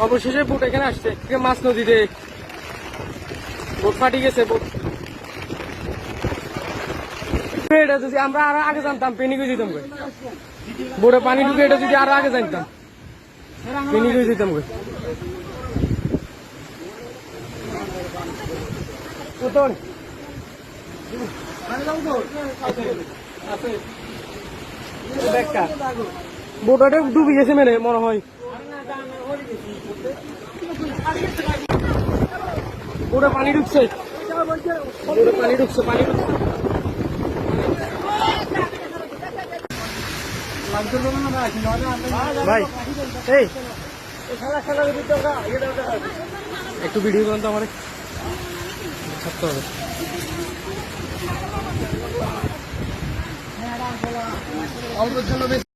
অবশেষে বোট এখানে আসছে মাছ নদীতে বোট ফাটি গেছে বোট এটা যদি আমরা আরো আগে জানতাম পেনিকে যেতাম বোটে পানি ঢুকে এটা যদি আরো আগে জানতাম পেনিকে যেতাম বোটটা ডুবে গেছে মেরে মনে হয় বোটে পানি ঢুকছে পানি ঢুকছে ভাই এই একটু ভিডিও করুন তো আমার ছাড়তে হবে